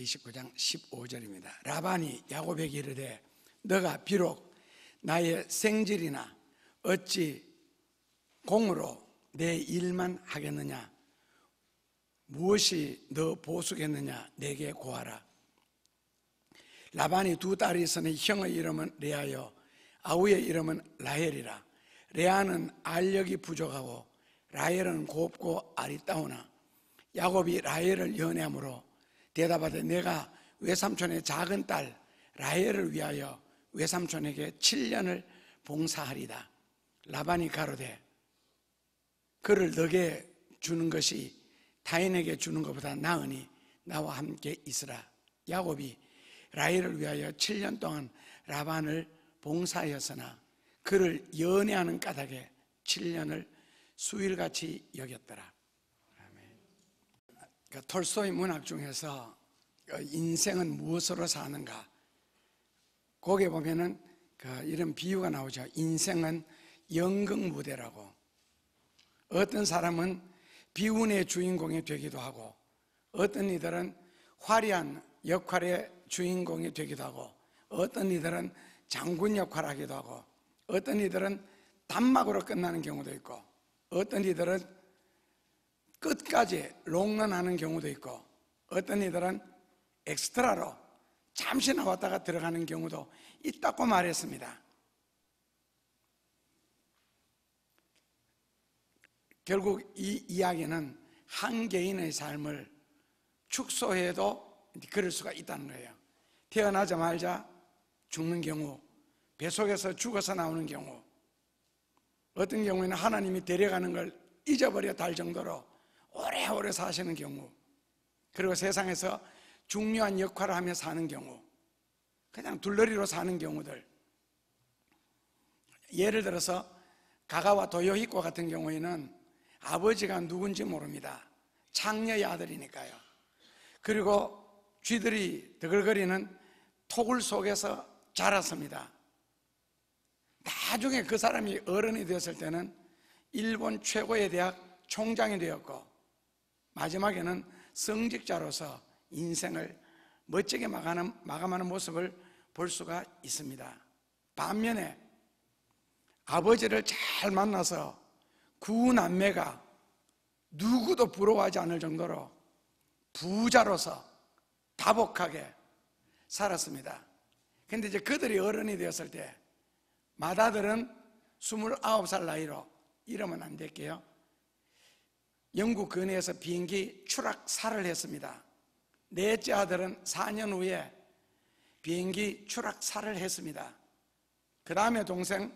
29장 15절입니다. 라반이 야곱에게 이르되 너가 비록 나의 생질이나 어찌 공으로 내 일만 하겠느냐? 무엇이 너 보수겠느냐? 내게 고하라. 라반이 두 딸이 있으니 형의 이름은 레아요 아우의 이름은 라헬이라. 레아는 알력이 부족하고 라헬은 곱고 아리따우나 야곱이 라헬을 연애하므로 대답하되 내가 외삼촌의 작은 딸 라헬을 위하여 외삼촌에게 7년을 봉사하리다. 라반이 가로되 그를 너게 주는 것이 타인에게 주는 것보다 나으니 나와 함께 있으라. 야곱이 라헬을 위하여 7년 동안 라반을 봉사하였으나 그를 연애하는 까닭에 7년을 수일같이 여겼더라. 그러니까 톨스토이 문학 중에서 인생은 무엇으로 사는가, 거기에 보면은 이런 비유가 나오죠. 인생은 연극무대라고. 어떤 사람은 비운의 주인공이 되기도 하고, 어떤 이들은 화려한 역할의 주인공이 되기도 하고, 어떤 이들은 장군 역할을 하기도 하고, 어떤 이들은 단막으로 끝나는 경우도 있고, 어떤 이들은 끝까지 롱런하는 경우도 있고, 어떤 이들은 엑스트라로 잠시 나왔다가 들어가는 경우도 있다고 말했습니다. 결국 이 이야기는 한 개인의 삶을 축소해도 그럴 수가 있다는 거예요. 태어나자마자 죽는 경우, 뱃속에서 죽어서 나오는 경우, 어떤 경우에는 하나님이 데려가는 걸 잊어버려 달 정도로 오래오래 사시는 경우, 그리고 세상에서 중요한 역할을 하며 사는 경우, 그냥 둘러리로 사는 경우들. 예를 들어서 가가와 도요히코 같은 경우에는 아버지가 누군지 모릅니다. 창녀의 아들이니까요. 그리고 쥐들이 드글거리는 토굴 속에서 자랐습니다. 나중에 그 사람이 어른이 되었을 때는 일본 최고의 대학 총장이 되었고, 마지막에는 성직자로서 인생을 멋지게 마감하는 모습을 볼 수가 있습니다. 반면에 아버지를 잘 만나서 구남매가 누구도 부러워하지 않을 정도로 부자로서 다복하게 살았습니다. 근데 이제 그들이 어른이 되었을 때 맏아들은 29살 나이로, 이러면 안 될게요, 영국 근해에서 비행기 추락사를 했습니다. 넷째 아들은 4년 후에 비행기 추락사를 했습니다. 그 다음에 동생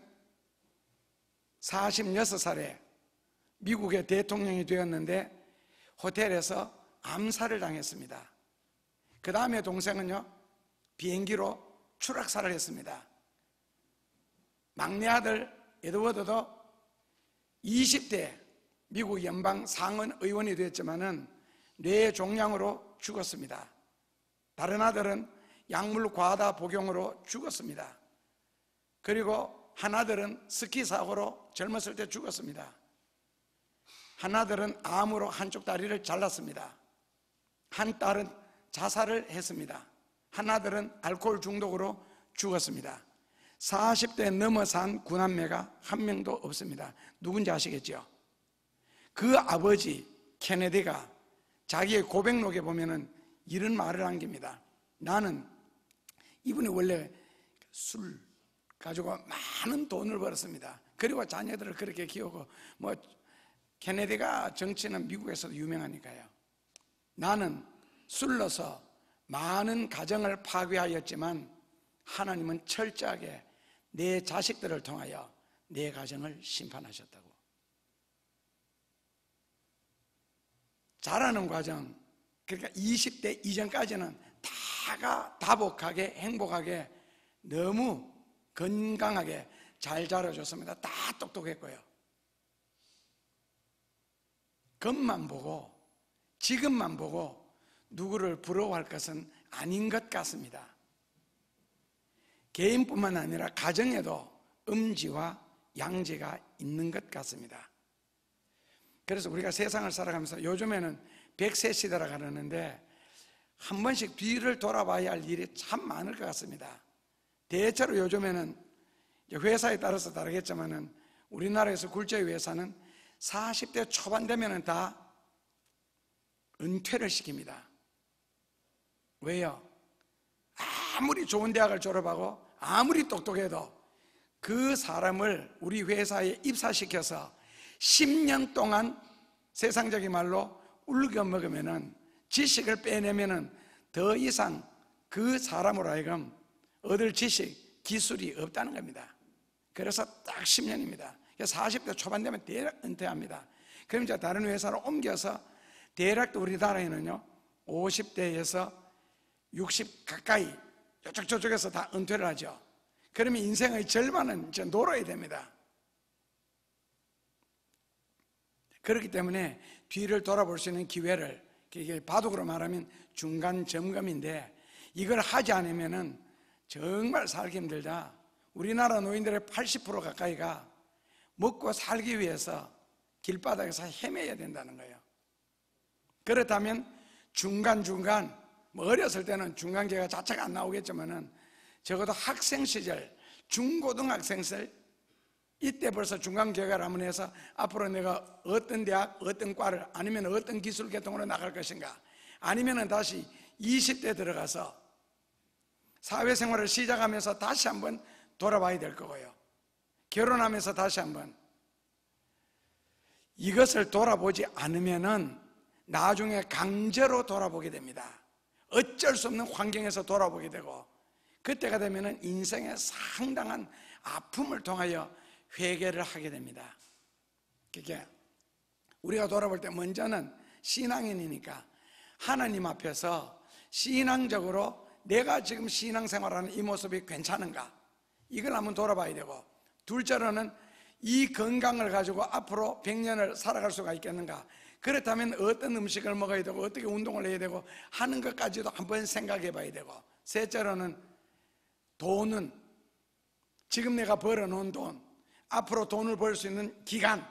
46살에 미국의 대통령이 되었는데 호텔에서 암살을 당했습니다. 그 다음에 동생은요, 비행기로 추락사를 했습니다. 막내 아들 에드워드도 20대 미국 연방 상원 의원이 되었지만은 뇌 종양으로 죽었습니다. 다른 아들은 약물 과다 복용으로 죽었습니다. 그리고 한 아들은 스키 사고로 젊었을 때 죽었습니다. 한 아들은 암으로 한쪽 다리를 잘랐습니다. 한 딸은 자살을 했습니다. 한 아들은 알코올 중독으로 죽었습니다. 40대 넘어 산 구남매가 한 명도 없습니다. 누군지 아시겠죠? 그 아버지 케네디가 자기의 고백록에 보면은 이런 말을 남깁니다. 나는, 이분이 원래 술 가지고 많은 돈을 벌었습니다. 그리고 자녀들을 그렇게 키우고, 케네디가 정치는 미국에서도 유명하니까요. 나는 술로서 많은 가정을 파괴하였지만 하나님은 철저하게 내 자식들을 통하여 내 가정을 심판하셨다고. 자라는 과정, 그러니까 20대 이전까지는 다가 다복하게 행복하게 너무 건강하게 잘 자라줬습니다. 다 똑똑했고요. 겉만 보고, 지금만 보고 누구를 부러워할 것은 아닌 것 같습니다. 개인뿐만 아니라 가정에도 음지와 양지가 있는 것 같습니다. 그래서 우리가 세상을 살아가면서 요즘에는 100세 시대라 그러는데 한 번씩 뒤를 돌아봐야 할 일이 참 많을 것 같습니다. 대체로 요즘에는 회사에 따라서 다르겠지만은 우리나라에서 굴절 회사는 40대 초반 되면은 다 은퇴를 시킵니다. 왜요? 아무리 좋은 대학을 졸업하고 아무리 똑똑해도 그 사람을 우리 회사에 입사시켜서 10년 동안 세상적인 말로 울겨 먹으면은, 지식을 빼내면은 더 이상 그 사람으로 하여금 얻을 지식, 기술이 없다는 겁니다. 그래서 딱 10년입니다. 40대 초반 되면 대략 은퇴합니다. 그럼 이제 다른 회사로 옮겨서 대략 우리나라에는요 50대에서 60 가까이 저쪽에서 다 은퇴를 하죠. 그러면 인생의 절반은 이제 놀아야 됩니다. 그렇기 때문에 뒤를 돌아볼 수 있는 기회를, 이게 바둑으로 말하면 중간 점검인데, 이걸 하지 않으면은 정말 살기 힘들다. 우리나라 노인들의 80% 가까이가 먹고 살기 위해서 길바닥에서 헤매야 된다는 거예요. 그렇다면 중간중간, 어렸을 때는 중간계가 자체가 안 나오겠지만은 적어도 학생 시절, 중고등학생 시절, 이때 벌써 중간계획을 한번 해서 앞으로 내가 어떤 대학, 어떤 과를, 아니면 어떤 기술 계통으로 나갈 것인가, 아니면 다시 20대 들어가서 사회생활을 시작하면서 다시 한번 돌아봐야 될 거고요. 결혼하면서 다시 한번. 이것을 돌아보지 않으면은 나중에 강제로 돌아보게 됩니다. 어쩔 수 없는 환경에서 돌아보게 되고, 그때가 되면은 인생의 상당한 아픔을 통하여 회개를 하게 됩니다. 그게 우리가 돌아볼 때 먼저는 신앙인이니까 하나님 앞에서 신앙적으로 내가 지금 신앙생활하는 이 모습이 괜찮은가, 이걸 한번 돌아봐야 되고, 둘째로는 이 건강을 가지고 앞으로 100년을 살아갈 수가 있겠는가, 그렇다면 어떤 음식을 먹어야 되고 어떻게 운동을 해야 되고 하는 것까지도 한번 생각해 봐야 되고, 셋째로는 돈은 지금 내가 벌어놓은 돈, 앞으로 돈을 벌 수 있는 기간,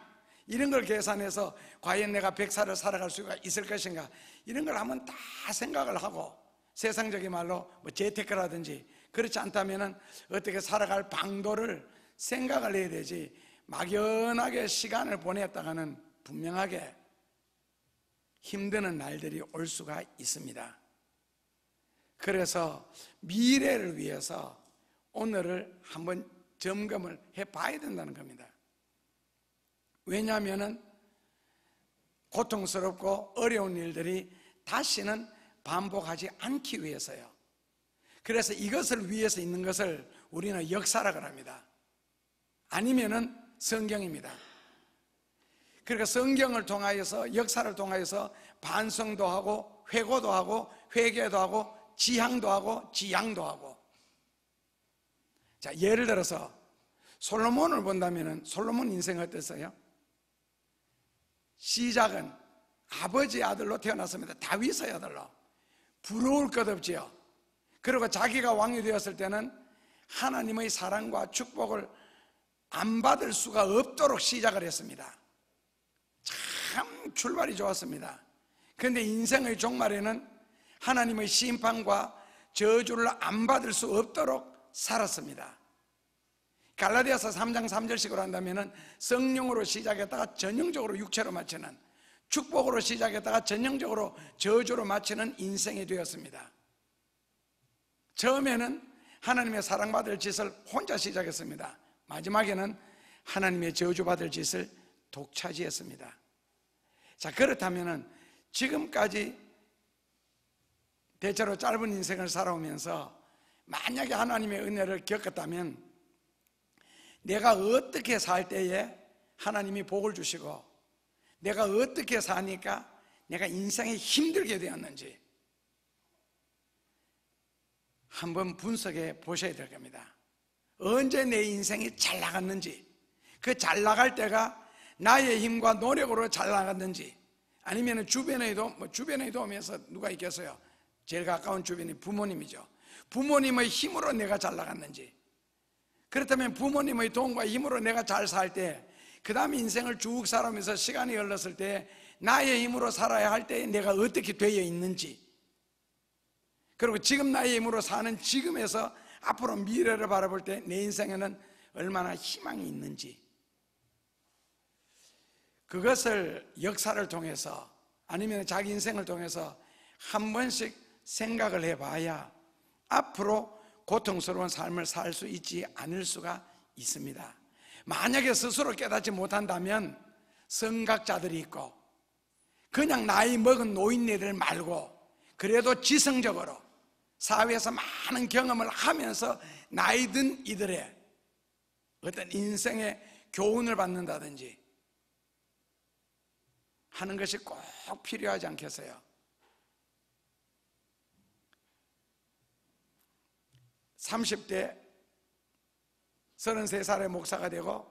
이런 걸 계산해서 과연 내가 100살을 살아갈 수가 있을 것인가, 이런 걸 한번 다 생각을 하고, 세상적인 말로 뭐 재테크라든지, 그렇지 않다면 어떻게 살아갈 방도를 생각을 해야 되지, 막연하게 시간을 보냈다가는 분명하게 힘드는 날들이 올 수가 있습니다. 그래서 미래를 위해서 오늘을 한번 점검을 해봐야 된다는 겁니다. 왜냐하면 고통스럽고 어려운 일들이 다시는 반복하지 않기 위해서요. 그래서 이것을 위해서 있는 것을 우리는 역사라고 합니다. 아니면은 성경입니다. 그러니까 성경을 통하여서, 역사를 통하여서 반성도 하고 회고도 하고 회개도 하고 지향도 하고 지양도 하고. 자, 예를 들어서 솔로몬을 본다면은 솔로몬 인생이 어땠어요? 시작은 아버지 아들로 태어났습니다. 다윗의 아들로. 부러울 것 없지요. 그리고 자기가 왕이 되었을 때는 하나님의 사랑과 축복을 안 받을 수가 없도록 시작을 했습니다. 참 출발이 좋았습니다. 그런데 인생의 종말에는 하나님의 심판과 저주를 안 받을 수 없도록 살았습니다. 갈라디아서 3장 3절씩으로 한다면 성령으로 시작했다가 전형적으로 육체로 마치는, 축복으로 시작했다가 전형적으로 저주로 마치는 인생이 되었습니다. 처음에는 하나님의 사랑받을 짓을 혼자 시작했습니다. 마지막에는 하나님의 저주받을 짓을 독차지했습니다. 자, 그렇다면 지금까지 대체로 짧은 인생을 살아오면서 만약에 하나님의 은혜를 겪었다면 내가 어떻게 살 때에 하나님이 복을 주시고 내가 어떻게 사니까 내가 인생이 힘들게 되었는지 한번 분석해 보셔야 될 겁니다. 언제 내 인생이 잘 나갔는지, 그 잘 나갈 때가 나의 힘과 노력으로 잘 나갔는지, 아니면 주변의 도움에서 누가 있겠어요? 제일 가까운 주변이 부모님이죠. 부모님의 힘으로 내가 잘 나갔는지, 그렇다면 부모님의 도움과 힘으로 내가 잘 살 때, 그 다음에 인생을 쭉 살아오면서 시간이 흘렀을 때 나의 힘으로 살아야 할 때 내가 어떻게 되어 있는지, 그리고 지금 나의 힘으로 사는 지금에서 앞으로 미래를 바라볼 때 내 인생에는 얼마나 희망이 있는지, 그것을 역사를 통해서 아니면 자기 인생을 통해서 한 번씩 생각을 해봐야 앞으로 고통스러운 삶을 살 수 있지 않을 수가 있습니다. 만약에 스스로 깨닫지 못한다면 성각자들이 있고 그냥 나이 먹은 노인네들 말고 그래도 지성적으로 사회에서 많은 경험을 하면서 나이 든 이들의 어떤 인생의 교훈을 받는다든지 하는 것이 꼭 필요하지 않겠어요? 30대 33살의 목사가 되고,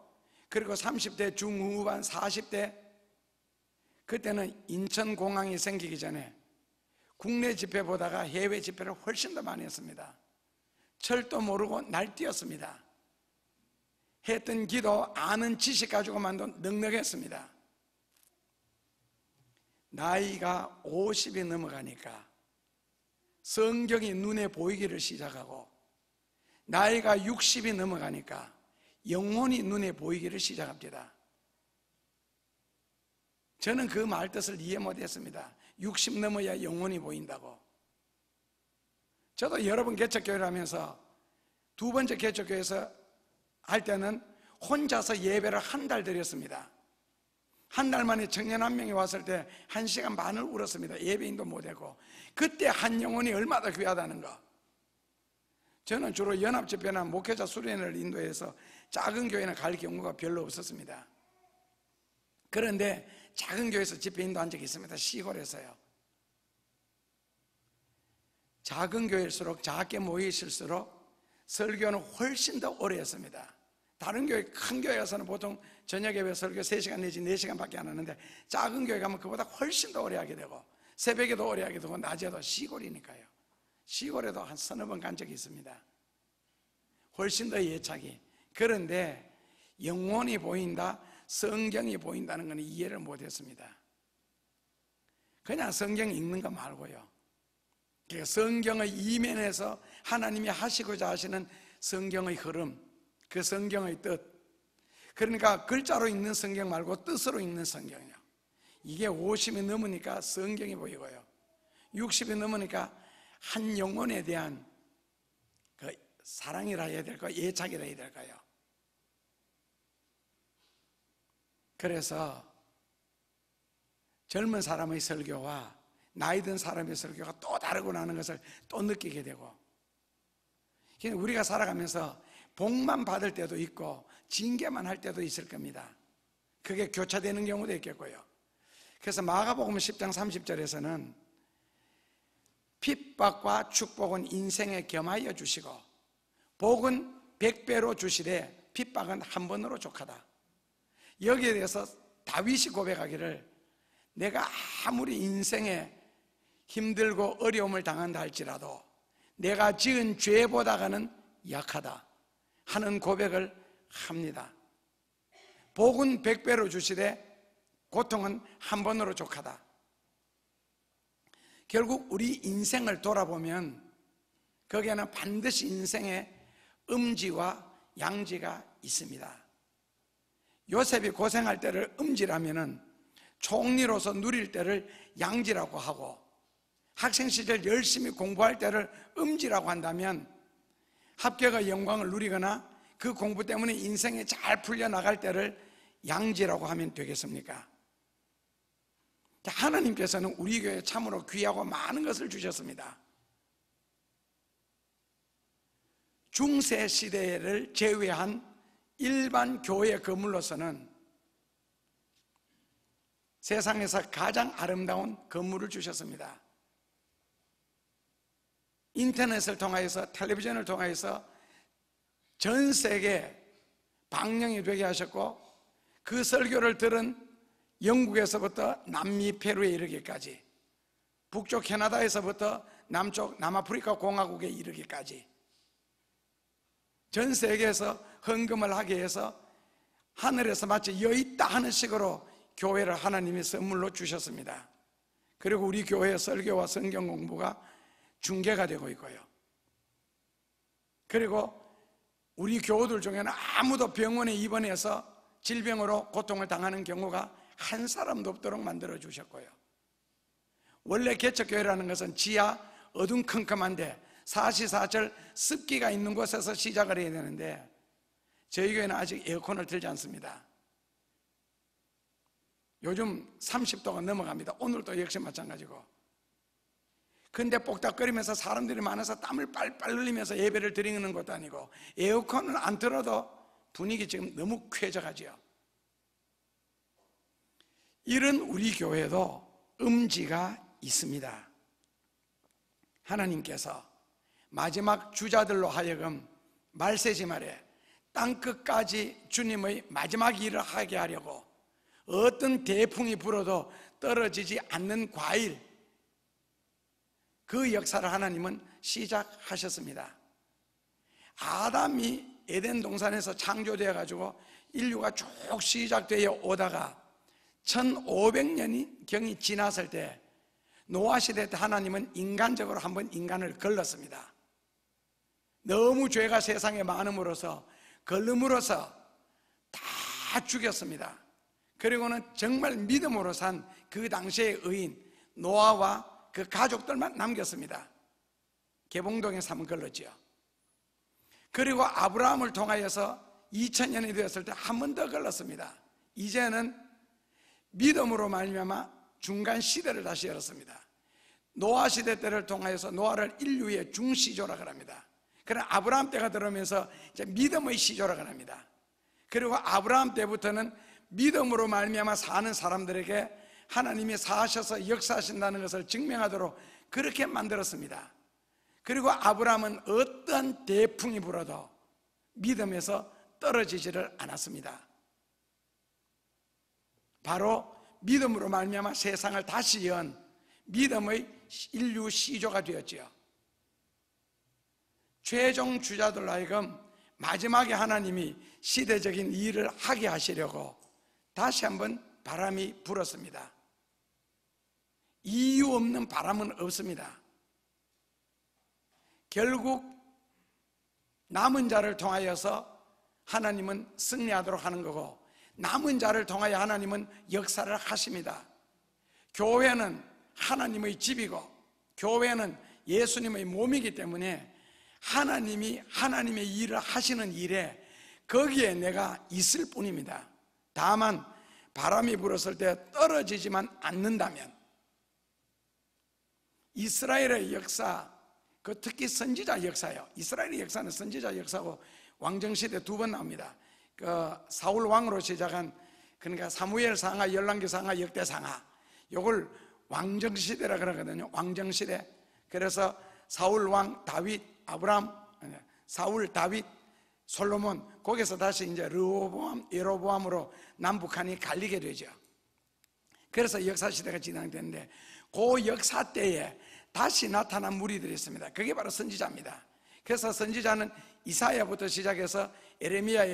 그리고 30대 중후반 40대, 그때는 인천공항이 생기기 전에 국내 집회보다가 해외 집회를 훨씬 더 많이 했습니다. 철도 모르고 날뛰었습니다. 했던 기도 아는 지식 가지고만도 넉넉했습니다. 나이가 50이 넘어가니까 성경이 눈에 보이기를 시작하고, 나이가 60이 넘어가니까 영혼이 눈에 보이기를 시작합니다. 저는 그 말 뜻을 이해 못했습니다. 60 넘어야 영혼이 보인다고. 저도 여러 번 개척교회를 하면서 두 번째 개척교회에서 할 때는 혼자서 예배를 한 달 드렸습니다. 한 달 만에 청년 한 명이 왔을 때 1시간 반을 울었습니다. 예배인도 못하고. 그때 한 영혼이 얼마나 귀하다는 거. 저는 주로 연합집회나 목회자 수련회를 인도해서 작은 교회는 갈 경우가 별로 없었습니다. 그런데 작은 교회에서 집회 인도한 적이 있습니다. 시골에서요. 작은 교회일수록 작게 모이실수록 설교는 훨씬 더 오래 했습니다. 다른 교회, 큰 교회 가서는 보통 저녁 예배 설교 3시간 내지 4시간밖에 안 하는데, 작은 교회 가면 그보다 훨씬 더 오래 하게 되고, 새벽에도 오래 하게 되고, 낮에도. 시골이니까요. 시골에도 한 서너 번 간 적이 있습니다. 훨씬 더 예착이. 그런데 영혼이 보인다, 성경이 보인다는 것은 이해를 못했습니다. 그냥 성경 읽는 거 말고요. 그러니까 성경의 이면에서 하나님이 하시고자 하시는 성경의 흐름, 그 성경의 뜻, 그러니까 글자로 읽는 성경 말고 뜻으로 읽는 성경이요. 이게 50이 넘으니까 성경이 보이고요, 60이 넘으니까 한 영혼에 대한 그 사랑이라 해야 될까요? 애착이라 해야 될까요? 그래서 젊은 사람의 설교와 나이 든 사람의 설교가 또 다르구나 하는 것을 또 느끼게 되고, 우리가 살아가면서 복만 받을 때도 있고 징계만 할 때도 있을 겁니다. 그게 교차되는 경우도 있겠고요. 그래서 마가복음 10장 30절에서는 핍박과 축복은 인생에 겸하여 주시고 복은 100배로 주시되 핍박은 한 번으로 족하다. 여기에 대해서 다윗이 고백하기를, 내가 아무리 인생에 힘들고 어려움을 당한다 할지라도 내가 지은 죄보다가는 약하다 하는 고백을 합니다. 복은 100배로 주시되 고통은 한 번으로 족하다. 결국 우리 인생을 돌아보면 거기에는 반드시 인생에 음지와 양지가 있습니다. 요셉이 고생할 때를 음지라면은 총리로서 누릴 때를 양지라고 하고, 학생 시절 열심히 공부할 때를 음지라고 한다면 합격의 영광을 누리거나 그 공부 때문에 인생이 잘 풀려나갈 때를 양지라고 하면 되겠습니까? 하나님께서는 우리 교회에 참으로 귀하고 많은 것을 주셨습니다. 중세 시대를 제외한 일반 교회 건물로서는 세상에서 가장 아름다운 건물을 주셨습니다. 인터넷을 통해서, 텔레비전을 통해서 전 세계 방영이 되게 하셨고, 그 설교를 들은 영국에서부터 남미 페루에 이르기까지, 북쪽 캐나다에서부터 남쪽 남아프리카 공화국에 이르기까지 전 세계에서 헌금을 하게 해서 하늘에서 마치 여있다 하는 식으로 교회를 하나님이 선물로 주셨습니다. 그리고 우리 교회의 설교와 성경 공부가 중개가 되고 있고요. 그리고 우리 교우들 중에는 아무도 병원에 입원해서 질병으로 고통을 당하는 경우가 한 사람도 없도록 만들어 주셨고요. 원래 개척교회라는 것은 지하 어둠컴컴한데 사시사철 습기가 있는 곳에서 시작을 해야 되는데 저희 교회는 아직 에어컨을 틀지 않습니다. 요즘 30도가 넘어갑니다. 오늘도 역시 마찬가지고. 근데 뽁닥거리면서 사람들이 많아서 땀을 빨빨 흘리면서 예배를 드리는 것도 아니고 에어컨을 안 틀어도 분위기 지금 너무 쾌적하지요. 이런 우리 교회도 음지가 있습니다. 하나님께서 마지막 주자들로 하여금 말세지 말에 땅끝까지 주님의 마지막 일을 하게 하려고 어떤 대풍이 불어도 떨어지지 않는 과일, 그 역사를 하나님은 시작하셨습니다. 아담이 에덴 동산에서 창조되어 가지고 인류가 쭉 시작되어 오다가 1500년이 경이 지났을 때 노아 시대 때 하나님은 인간적으로 한번 인간을 걸렀습니다. 너무 죄가 세상에 많음으로써 걸음으로써 다 죽였습니다. 그리고는 정말 믿음으로 산 그 당시의 의인 노아와 그 가족들만 남겼습니다. 개봉동에 삼은 걸렀지요. 그리고 아브라함을 통하여서 2000년이 되었을 때 한 번 더 걸렀습니다. 이제는 믿음으로 말미암아 중간 시대를 다시 열었습니다. 노아 시대 때를 통하여서 노아를 인류의 중시조라고 합니다. 그러나 아브라함 때가 들어오면서 이제 믿음의 시조라고 합니다. 그리고 아브라함 때부터는 믿음으로 말미암아 사는 사람들에게 하나님이 사셔서 역사하신다는 것을 증명하도록 그렇게 만들었습니다. 그리고 아브라함은 어떤 대풍이 불어도 믿음에서 떨어지지를 않았습니다. 바로 믿음으로 말미암아 세상을 다시 연 믿음의 인류 시조가 되었지요. 최종 주자들로 하여금 마지막에 하나님이 시대적인 일을 하게 하시려고 다시 한번 바람이 불었습니다. 이유 없는 바람은 없습니다. 결국 남은 자를 통하여서 하나님은 승리하도록 하는 거고 남은 자를 통하여 하나님은 역사를 하십니다. 교회는 하나님의 집이고 교회는 예수님의 몸이기 때문에 하나님이 하나님의 일을 하시는 일에 거기에 내가 있을 뿐입니다. 다만 바람이 불었을 때 떨어지지만 않는다면 이스라엘의 역사, 그 특히 선지자 역사요. 이스라엘의 역사는 선지자 역사고 왕정시대 두 번 나옵니다. 그 사울 왕으로 시작한, 그러니까 사무엘 상하, 열왕기 상하, 역대 상하, 요걸 왕정시대라 그러거든요. 왕정시대. 그래서 사울 왕, 다윗, 아브람, 사울, 다윗, 솔로몬, 거기서 다시 이제 르호보암, 예로보암으로 남북한이 갈리게 되죠. 그래서 역사시대가 진행되는데 그 역사 때에 다시 나타난 무리들이 있습니다. 그게 바로 선지자입니다. 그래서 선지자는 이사야부터 시작해서 에레미야,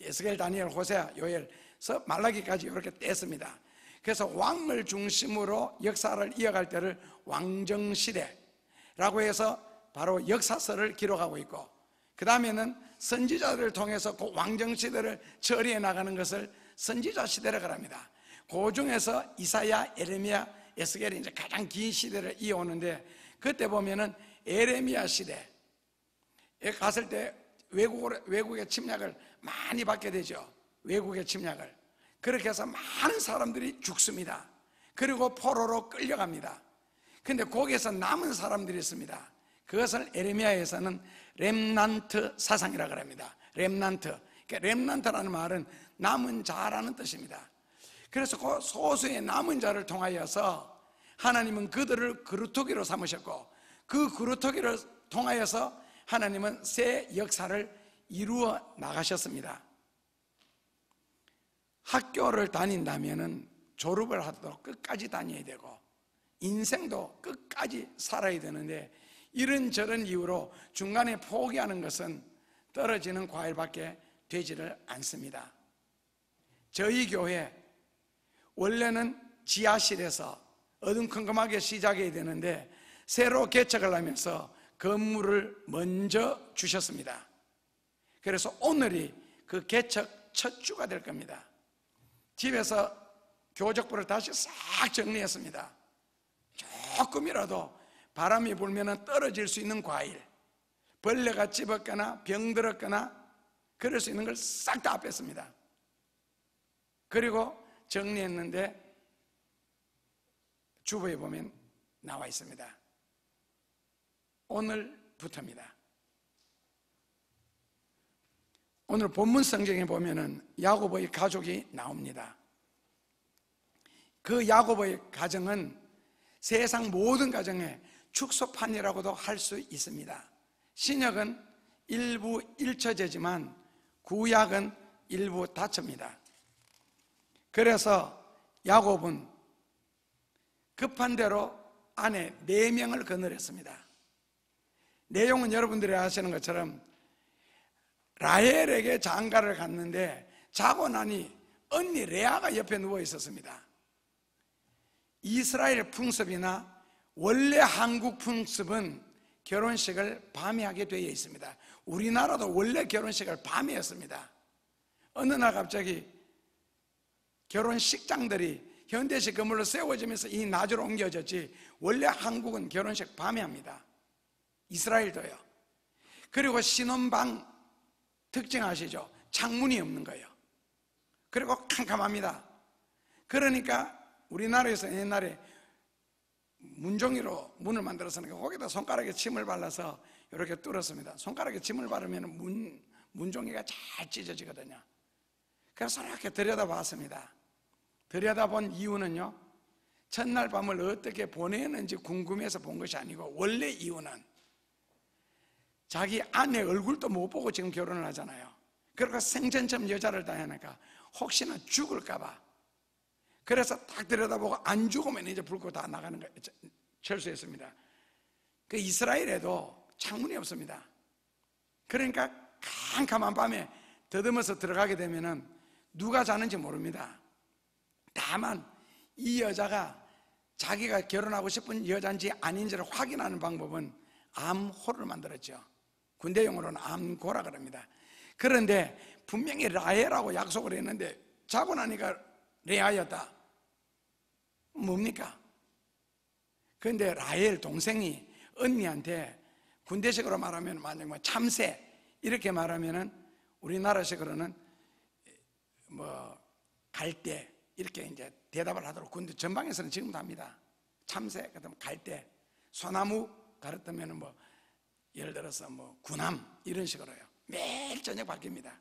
에스겔, 다니엘, 호세아, 요엘서 말라기까지 이렇게 뗐습니다. 그래서 왕을 중심으로 역사를 이어갈 때를 왕정시대라고 해서 바로 역사서를 기록하고 있고, 그 다음에는 선지자들을 통해서 그 왕정시대를 처리해 나가는 것을 선지자 시대라고 합니다. 그 중에서 이사야, 에레미야, 에스겔이 이제 가장 긴 시대를 이어오는데, 그때 보면은 에레미야 시대에 갔을 때 외국의 침략을 많이 받게 되죠. 외국의 침략을. 그렇게 해서 많은 사람들이 죽습니다. 그리고 포로로 끌려갑니다. 근데 거기에서 남은 사람들이 있습니다. 그것을 에레미야에서는 렘난트 사상이라고 합니다. 렘난트. 그러니까 렘난트라는 말은 남은 자라는 뜻입니다. 그래서 그 소수의 남은 자를 통하여서 하나님은 그들을 그루터기로 삼으셨고, 그 그루터기를 통하여서 하나님은 새 역사를 이루어 나가셨습니다. 학교를 다닌다면은 졸업을 하도록 끝까지 다녀야 되고 인생도 끝까지 살아야 되는데, 이런저런 이유로 중간에 포기하는 것은 떨어지는 과일밖에 되지를 않습니다. 저희 교회 원래는 지하실에서 어둠컴컴하게 시작해야 되는데 새로 개척을 하면서 건물을 먼저 주셨습니다. 그래서 오늘이 그 개척 첫 주가 될 겁니다. 집에서 교적부를 다시 싹 정리했습니다. 조금이라도 바람이 불면 떨어질 수 있는 과일, 벌레가 찝었거나 병들었거나 그럴 수 있는 걸 싹 다 뺐습니다. 그리고 정리했는데 주보에 보면 나와 있습니다. 오늘부터입니다. 오늘 본문 성경에 보면은 야고보의 가족이 나옵니다. 그 야고보의 가정은 세상 모든 가정의 축소판이라고도 할 수 있습니다. 신약은 일부 일처제지만 구약은 일부 다처입니다. 그래서 야곱은 급한 대로 아내 4명을 거느렸습니다. 내용은 여러분들이 아시는 것처럼 라헬에게 장가를 갔는데 자고 나니 언니 레아가 옆에 누워 있었습니다. 이스라엘 풍습이나 원래 한국 풍습은 결혼식을 밤에 하게 되어 있습니다. 우리나라도 원래 결혼식을 밤에 했습니다. 어느 날 갑자기 결혼식장들이 현대식 건물로 세워지면서 이 낮으로 옮겨졌지, 원래 한국은 결혼식 밤에 합니다. 이스라엘도요. 그리고 신혼방 특징 아시죠? 창문이 없는 거예요. 그리고 캄캄합니다. 그러니까 우리나라에서 옛날에 문종이로 문을 만들었으니까 거기다 손가락에 침을 발라서 이렇게 뚫었습니다. 손가락에 침을 바르면 문종이가 잘 찢어지거든요. 그래서 이렇게 들여다봤습니다. 들여다본 이유는요, 첫날 밤을 어떻게 보내는지 궁금해서 본 것이 아니고, 원래 이유는 자기 아내 얼굴도 못 보고 지금 결혼을 하잖아요. 그러니까 생전처럼 여자를 다니니까 혹시나 죽을까봐. 그래서 딱 들여다보고 안 죽으면 이제 불 끄고 다 나가는 거예요. 철수했습니다. 그 이스라엘에도 창문이 없습니다. 그러니까 캄캄한 밤에 더듬어서 들어가게 되면은 누가 자는지 모릅니다. 다만 이 여자가 자기가 결혼하고 싶은 여자인지 아닌지를 확인하는 방법은 암호를 만들었죠. 군대용어로는 암고라 그럽니다. 그런데 분명히 라헬하고 약속을 했는데 자고 나니까 레아였다. 뭡니까? 그런데 라헬 동생이 언니한테 군대식으로 말하면 만약 뭐 참새 이렇게 말하면은 우리나라식으로는 뭐 갈대 이렇게 이제 대답을 하도록 군대 전방에서는 지금도 합니다. 참새, 그다음 갈대, 소나무 가르뜨면은 뭐 예를 들어서 뭐 구남 이런 식으로요. 매일 저녁 바뀝니다.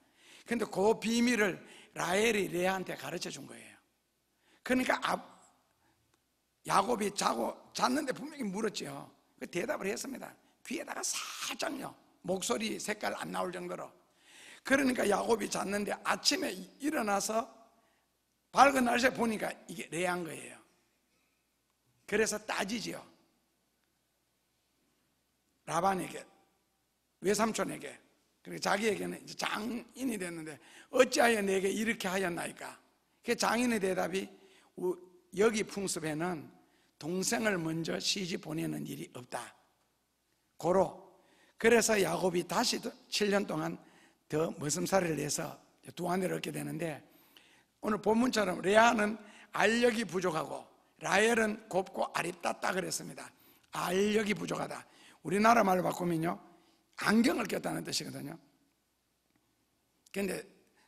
근데 그 비밀을 라헬이 레아한테 가르쳐 준 거예요. 그러니까 야곱이 잤는데 분명히 물었죠. 그 대답을 했습니다. 귀에다가 살짝요, 목소리 색깔 안 나올 정도로. 그러니까 야곱이 잤는데 아침에 일어나서 밝은 날씨에 보니까 이게 레아인 거예요. 그래서 따지지요. 라반에게, 외삼촌에게, 그리고 자기에게는 이제 장인이 됐는데 어찌하여 내게 이렇게 하였나이까? 그 장인의 대답이 여기 풍습에는 동생을 먼저 시집 보내는 일이 없다. 그래서 야곱이 다시 7년 동안 더 머슴살이를 내서 두 아내를 얻게 되는데, 오늘 본문처럼 레아는 알력이 부족하고 라헬은 곱고 아립답다 그랬습니다. 알력이 부족하다. 우리나라 말로 바꾸면요, 안경을 꼈다는 뜻이거든요. 그런데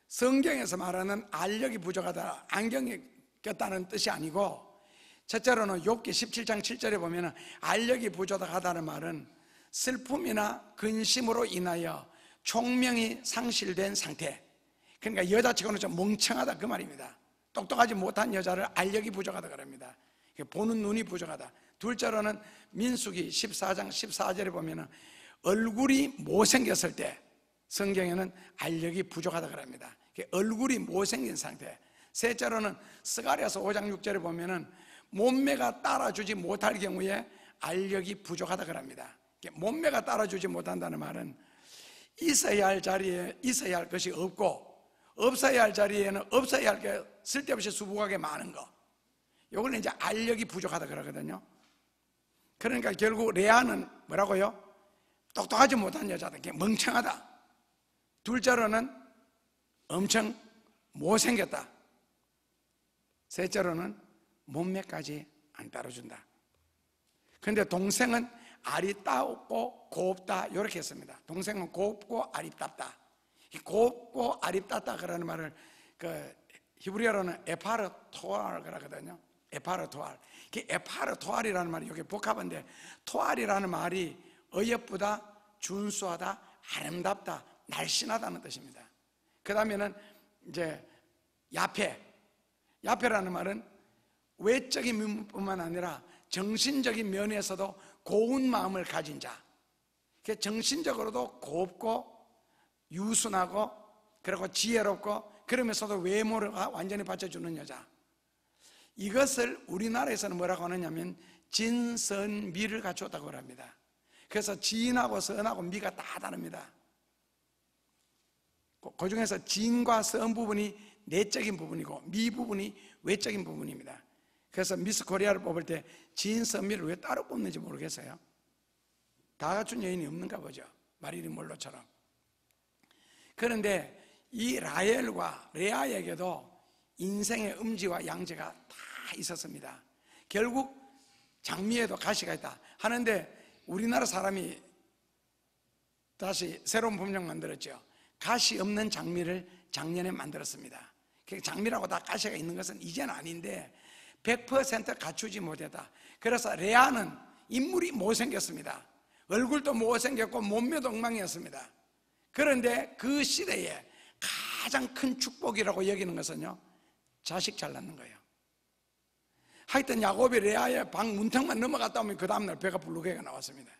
성경에서 말하는 알력이 부족하다, 안경이 꼈다는 뜻이 아니고, 첫째로는 욥기 17장 7절에 보면 알력이 부족하다는 말은 슬픔이나 근심으로 인하여 총명이 상실된 상태, 그러니까 여자치고는 좀 멍청하다 그 말입니다. 똑똑하지 못한 여자를 알력이 부족하다 그럽니다. 보는 눈이 부족하다. 둘째로는 민수기 14장 14절에 보면 얼굴이 못생겼을 때 성경에는 알력이 부족하다 그럽니다. 얼굴이 못생긴 상태. 셋째로는 스가랴서 5장 6절에 보면 몸매가 따라주지 못할 경우에 알력이 부족하다 그럽니다. 몸매가 따라주지 못한다는 말은 있어야 할 자리에 있어야 할 것이 없고, 없어야 할 자리에는 없어야 할 게 쓸데없이 수북하게 많은 거, 이걸 이제 알력이 부족하다 그러거든요. 그러니까 결국 레아는 뭐라고요? 똑똑하지 못한 여자다, 멍청하다. 둘째로는 엄청 못생겼다. 셋째로는 몸매까지 안 따라준다. 그런데 동생은 아리따웠고 곱다 이렇게 했습니다. 동생은 곱고 아리따다. 이 곱고 아리따다 그러는 말을 히브리어로는 에파르토알 그러거든요. 에파르토알. 에파르토알이라는 말이 여기 복합인데, 토알이라는 말이 어여쁘다, 준수하다, 아름답다, 날씬하다는 뜻입니다. 그 다음에는 이제 야페라는 말은 외적인 면뿐만 아니라 정신적인 면에서도 고운 마음을 가진 자, 정신적으로도 곱고 유순하고 그리고 지혜롭고 그러면서도 외모가 완전히 받쳐주는 여자. 이것을 우리나라에서는 뭐라고 하느냐면 진선미를 갖추었다고 합니다. 그래서 진하고 선하고 미가 다 다릅니다. 그 중에서 진과 선 부분이 내적인 부분이고 미 부분이 외적인 부분입니다. 그래서 미스 코리아를 뽑을 때 진선미를 왜 따로 뽑는지 모르겠어요. 다 갖춘 여인이 없는가 보죠. 마릴린 몰로처럼. 그런데 이 라헬과 레아에게도 인생의 음지와 양지가 다 있었습니다. 결국 장미에도 가시가 있다 하는데, 우리나라 사람이 다시 새로운 법령 만들었죠. 가시 없는 장미를 작년에 만들었습니다. 장미라고 다 가시가 있는 것은 이제는 아닌데 100% 갖추지 못했다. 그래서 레아는 인물이 못생겼습니다. 얼굴도 못생겼고 몸매도 엉망이었습니다. 그런데 그 시대에 가장 큰 축복이라고 여기는 것은요, 자식 잘 낳는 거예요. 하여튼 야곱이 레아의 방 문턱만 넘어갔다 오면 그 다음날 배가 불르게가 나왔습니다.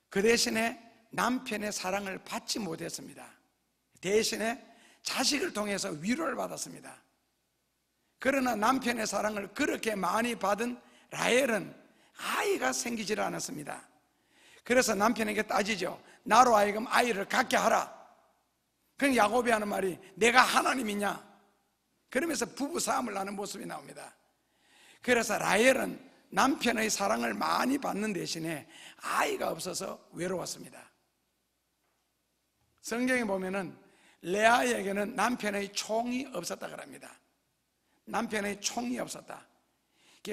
그 대신에 남편의 사랑을 받지 못했습니다. 대신에 자식을 통해서 위로를 받았습니다. 그러나 남편의 사랑을 그렇게 많이 받은 라헬은 아이가 생기질 않았습니다. 그래서 남편에게 따지죠. 나로 하여금 아이를 갖게 하라. 그럼 야곱이 하는 말이 내가 하나님이냐? 그러면서 부부싸움을 하는 모습이 나옵니다. 그래서 라헬은 남편의 사랑을 많이 받는 대신에 아이가 없어서 외로웠습니다. 성경에 보면은 레아에게는 남편의 총이 없었다고 합니다. 남편의 총이 없었다.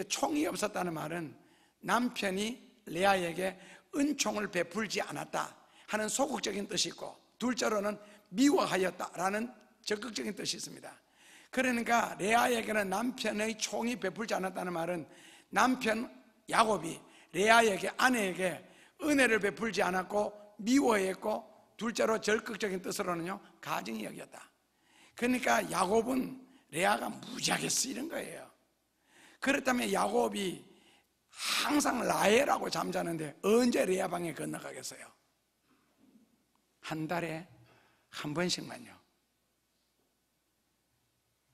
총이 없었다는 말은 남편이 레아에게 은총을 베풀지 않았다 하는 소극적인 뜻이 있고, 둘째로는 미워하였다라는 적극적인 뜻이 있습니다. 그러니까 레아에게는 남편의 총이 베풀지 않았다는 말은 남편 야곱이 레아에게, 아내에게 은혜를 베풀지 않았고 미워했고, 둘째로 적극적인 뜻으로는요, 가증이 여겼다. 그러니까 야곱은 레아가 무지하게 쓰이는 거예요. 그렇다면 야곱이 항상 라헬하고 잠자는데 언제 레아 방에 건너가겠어요? 한 달에 한 번씩만요.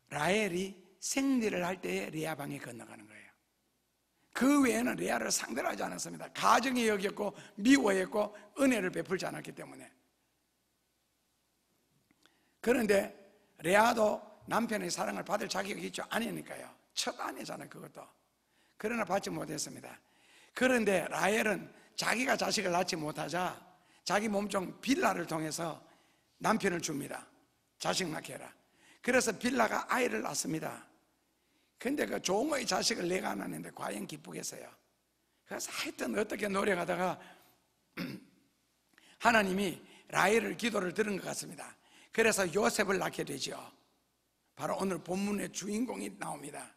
라헬이 생리를 할 때에 레아 방에 건너가는 거예요. 그 외에는 레아를 상대로 하지 않았습니다. 가증이 여겼고 미워했고 은혜를 베풀지 않았기 때문에. 그런데 레아도 남편의 사랑을 받을 자격이 있죠. 아내니까요. 첫 아내잖아요, 그것도. 그러나 받지 못했습니다. 그런데 라헬은 자기가 자식을 낳지 못하자 자기 몸종 빌라를 통해서 남편을 줍니다. 자식 낳게 해라. 그래서 빌라가 아이를 낳습니다. 근데 그 종의 자식을 내가 안 낳는데 과연 기쁘겠어요? 그래서 하여튼 어떻게 노력하다가 하나님이 라헬을 기도를 들은 것 같습니다. 그래서 요셉을 낳게 되죠. 바로 오늘 본문의 주인공이 나옵니다.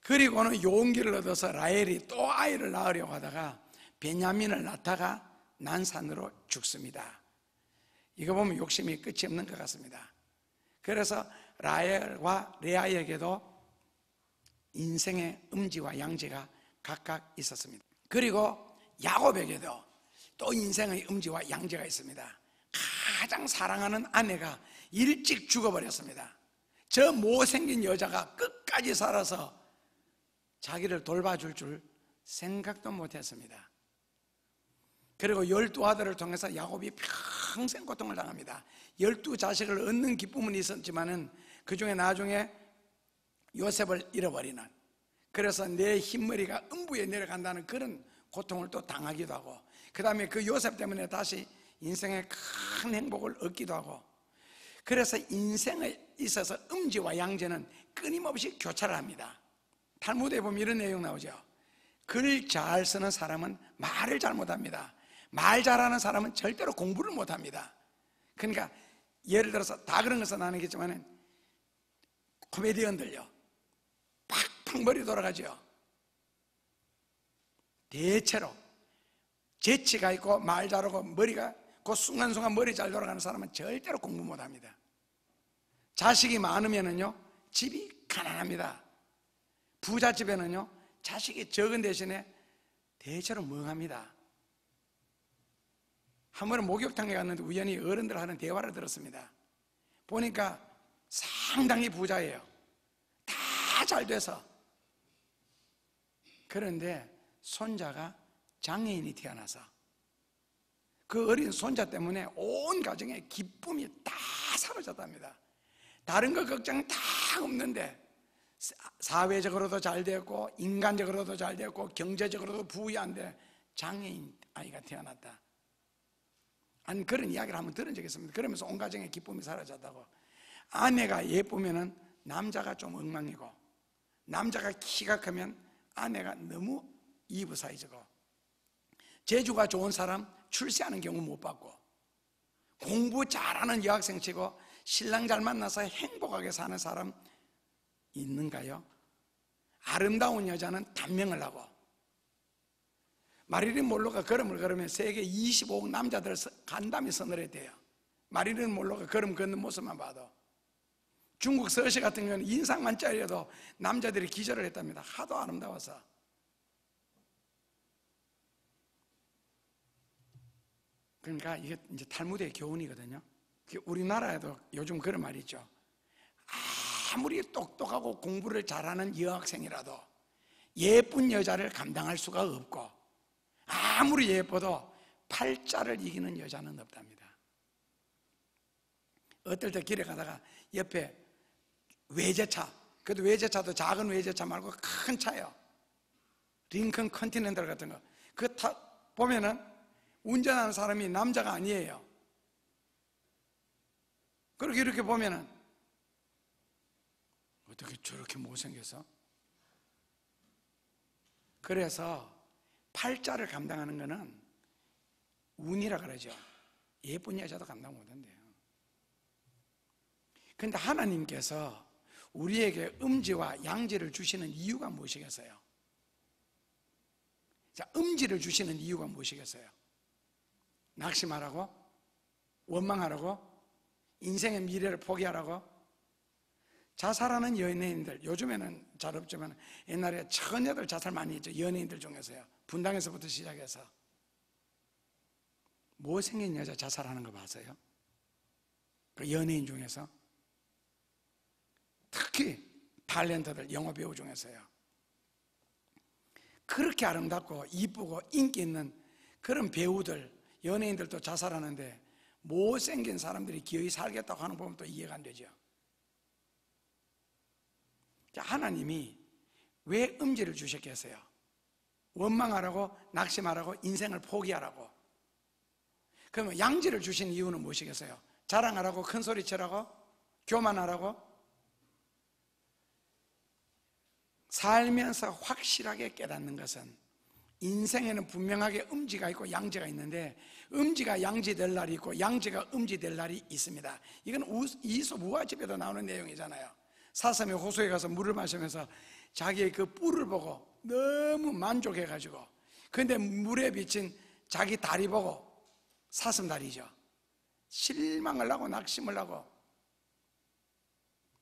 그리고는 용기를 얻어서 라헬이 또 아이를 낳으려고 하다가 베냐민을 낳다가 난산으로 죽습니다. 이거 보면 욕심이 끝이 없는 것 같습니다. 그래서 라헬과 레아에게도 인생의 음지와 양지가 각각 있었습니다. 그리고 야곱에게도 또 인생의 음지와 양지가 있습니다. 가장 사랑하는 아내가 일찍 죽어버렸습니다. 저 못생긴 여자가 끝까지 살아서 자기를 돌봐줄 줄 생각도 못했습니다. 그리고 12아들을 통해서 야곱이 평생 고통을 당합니다. 12자식을 얻는 기쁨은 있었지만은 그 중에 나중에 요셉을 잃어버리는, 그래서 내 흰머리가 음부에 내려간다는 그런 고통을 또 당하기도 하고, 그 다음에 그 요셉 때문에 다시 인생의 큰 행복을 얻기도 하고, 그래서 인생에 있어서 음지와 양지는 끊임없이 교차를 합니다. 탈무드에 보면 이런 내용 나오죠. 글 잘 쓰는 사람은 말을 잘 못합니다. 말 잘하는 사람은 절대로 공부를 못합니다. 그러니까 예를 들어서 다 그런 것은 아니겠지만 코미디언들요, 팍팍 머리 돌아가죠. 대체로 재치가 있고 말 잘하고 머리가 그 순간순간 머리 잘 돌아가는 사람은 절대로 공부 못합니다. 자식이 많으면은요 집이 가난합니다. 부잣집에는요 자식이 적은 대신에 대체로 멍합니다. 한 번은 목욕탕에 갔는데 우연히 어른들 하는 대화를 들었습니다. 보니까 상당히 부자예요. 다 잘 돼서. 그런데 손자가 장애인이 태어나서 그 어린 손자 때문에 온 가정의 기쁨이 다 사라졌답니다. 다른 거 걱정 다 없는데 사회적으로도 잘 됐고 인간적으로도 잘 됐고 경제적으로도 부유한데 장애인 아이가 태어났다. 아니, 그런 이야기를 한번 들은 적이 있습니다. 그러면서 온 가정의 기쁨이 사라졌다고. 아내가 예쁘면은 남자가 좀 엉망이고, 남자가 키가 크면 아내가 너무 이브 사이즈고, 재주가 좋은 사람 출세하는 경우 못 봤고, 공부 잘하는 여학생 치고 신랑 잘 만나서 행복하게 사는 사람 있는가요? 아름다운 여자는 단명을 하고, 마릴린 몰로가 걸음을 걸으면 세계 25억 남자들 간담이 서늘했대요. 마릴린 몰로가 걸음 걷는 모습만 봐도. 중국 서시 같은 경우는 인상만 짜려도 남자들이 기절을 했답니다. 하도 아름다워서. 그러니까 이게 이제 탈무드의 교훈이거든요. 우리나라에도 요즘 그런 말이 있죠. 아무리 똑똑하고 공부를 잘하는 여학생이라도 예쁜 여자를 감당할 수가 없고, 아무리 예뻐도 팔자를 이기는 여자는 없답니다. 어떨 때 길에 가다가 옆에 외제차, 그래도 외제차도 작은 외제차 말고 큰 차예요. 링컨 컨티넨탈 같은 거. 그거 보면은 운전하는 사람이 남자가 아니에요. 그렇게 이렇게 보면은 어떻게 저렇게 못생겨서? 그래서 팔자를 감당하는 거는 운이라 그러죠. 예쁜 여자도 감당 못한대요. 그런데 하나님께서 우리에게 음지와 양지를 주시는 이유가 무엇이겠어요? 자, 음지를 주시는 이유가 무엇이겠어요? 낙심하라고? 원망하라고? 인생의 미래를 포기하라고? 자살하는 연예인들, 요즘에는 잘 없지만 옛날에 처녀들 자살 많이 했죠. 연예인들 중에서요. 분당에서부터 시작해서. 못생긴 여자 자살하는 거 봤어요? 그 연예인 중에서. 특히 탤런트들, 영화 배우 중에서요. 그렇게 아름답고 이쁘고 인기 있는 그런 배우들, 연예인들도 자살하는데 못생긴 사람들이 기어이 살겠다고 하는 거 보면 또 이해가 안 되죠. 하나님이 왜 음지를 주셨겠어요? 원망하라고, 낙심하라고, 인생을 포기하라고. 그러면 양지를 주신 이유는 무엇이겠어요? 자랑하라고, 큰소리 치라고, 교만하라고? 살면서 확실하게 깨닫는 것은 인생에는 분명하게 음지가 있고 양지가 있는데, 음지가 양지 될 날이 있고 양지가 음지 될 날이 있습니다. 이건 이솝 우화집에도 나오는 내용이잖아요. 사슴이 호수에 가서 물을 마시면서 자기의 그 뿔을 보고 너무 만족해가지고, 그런데 물에 비친 자기 다리 보고, 사슴 다리죠, 실망을 하고 낙심을 하고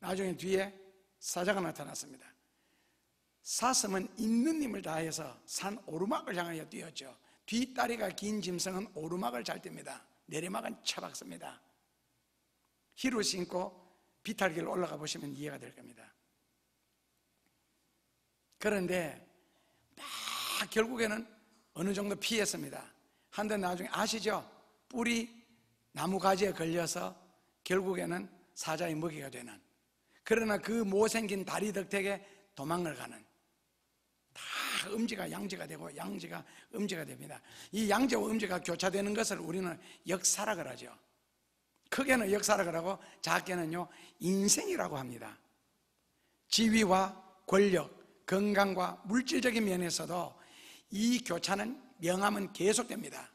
나중에 뒤에 사자가 나타났습니다. 사슴은 있는 힘을 다해서 산 오르막을 향하여 뛰었죠. 뒷다리가 긴 짐승은 오르막을 잘 띱니다. 내리막은 처박습니다. 힐을 신고 비탈길을 올라가 보시면 이해가 될 겁니다. 그런데 막 결국에는 어느 정도 피했습니다. 한데 나중에 아시죠? 뿔이 나무 가지에 걸려서 결국에는 사자의 먹이가 되는, 그러나 그 못생긴 다리 덕택에 도망을 가는, 음지가 양지가 되고 양지가 음지가 됩니다. 이 양지와 음지가 교차되는 것을 우리는 역사라 그러죠. 크게는 역사라 그러고 작게는요 인생이라고 합니다. 지위와 권력, 건강과 물질적인 면에서도 이 교차는 명함은 계속됩니다.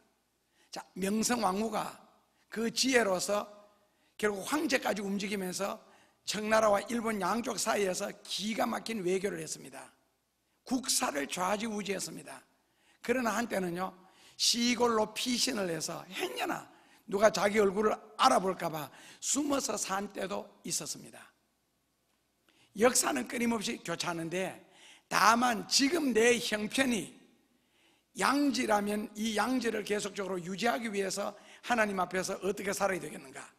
자, 명성왕후가 그 지혜로서 결국 황제까지 움직이면서 청나라와 일본 양쪽 사이에서 기가 막힌 외교를 했습니다. 국사를 좌지우지했습니다. 그러나 한때는요 시골로 피신을 해서 행여나 누가 자기 얼굴을 알아볼까 봐 숨어서 산 때도 있었습니다. 역사는 끊임없이 교차하는데 다만 지금 내 형편이 양지라면 이 양지를 계속적으로 유지하기 위해서 하나님 앞에서 어떻게 살아야 되겠는가?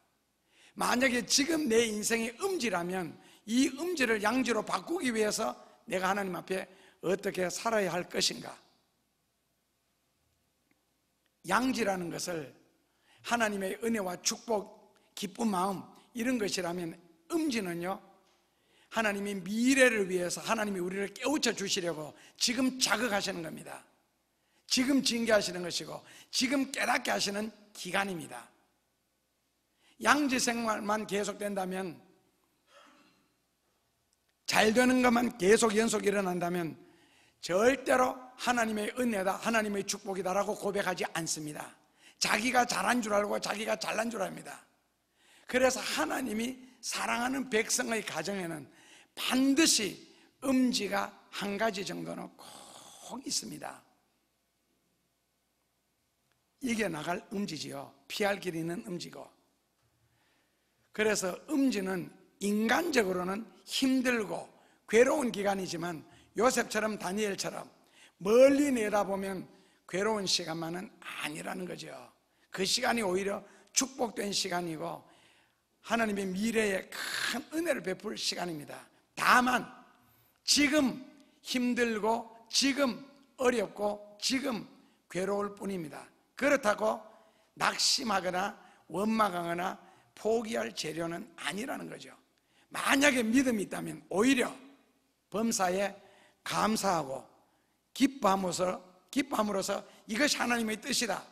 만약에 지금 내 인생이 음지라면 이 음지를 양지로 바꾸기 위해서 내가 하나님 앞에 어떻게 살아야 할 것인가? 양지라는 것을 하나님의 은혜와 축복, 기쁜 마음 이런 것이라면 음지는요 하나님이 미래를 위해서 하나님이 우리를 깨우쳐 주시려고 지금 자극하시는 겁니다. 지금 징계하시는 것이고 지금 깨닫게 하시는 기간입니다. 양지 생활만 계속된다면, 잘 되는 것만 계속 연속 일어난다면 절대로 하나님의 은혜다, 하나님의 축복이다라고 고백하지 않습니다. 자기가 잘한 줄 알고 자기가 잘난 줄 압니다. 그래서 하나님이 사랑하는 백성의 가정에는 반드시 음지가 한 가지 정도는 꼭 있습니다. 이겨나갈 음지지요. 피할 길이 있는 음지고. 그래서 음지는 인간적으로는 힘들고 괴로운 기간이지만 요셉처럼 다니엘처럼 멀리 내다보면 괴로운 시간만은 아니라는 거죠. 그 시간이 오히려 축복된 시간이고 하나님의 미래에 큰 은혜를 베풀 시간입니다. 다만 지금 힘들고 지금 어렵고 지금 괴로울 뿐입니다. 그렇다고 낙심하거나 원망하거나 포기할 재료는 아니라는 거죠. 만약에 믿음이 있다면 오히려 범사에 감사하고 기뻐함으로써 이것이 하나님의 뜻이다,